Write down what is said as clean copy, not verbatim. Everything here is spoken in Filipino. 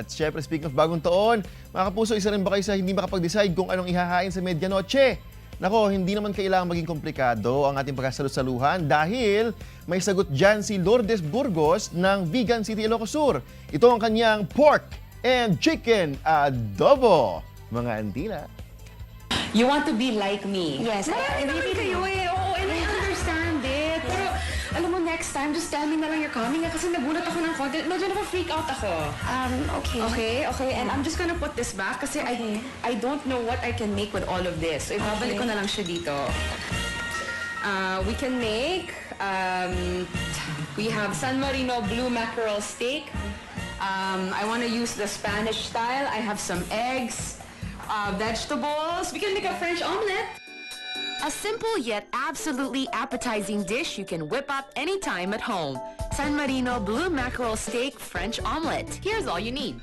At syempre, speaking of bagong taon, mga kapuso, isa rin ba kayo sa hindi makapag-decide kung anong ihahain sa medianoche? Nako, hindi naman kailangang maging komplikado ang ating pagkasalut-saluhan dahil may sagot dyan si Lourdes Burgos ng Vegan City, Ilocos Sur. Ito ang kanyang pork and chicken adobo. Mga antila. You want to be like me. Yes, I really kayo do. eh. Oo, and I understand it. Pero, alam mo, next time, just tell me na lang you're coming kasi nagulat ako ng konti. Medyo naka-freak out ako. Okay. Okay. And I'm just gonna put this back kasi I don't know what I can make with all of this. So, ibabalik ko na lang siya dito. We can make, we have San Marino blue mackerel steak. I want to use the Spanish style. I have some eggs, vegetables. We can make a French omelet. A simple yet absolutely appetizing dish you can whip up anytime at home. San Marino Blue Mackerel Steak French Omelette. Here's all you need.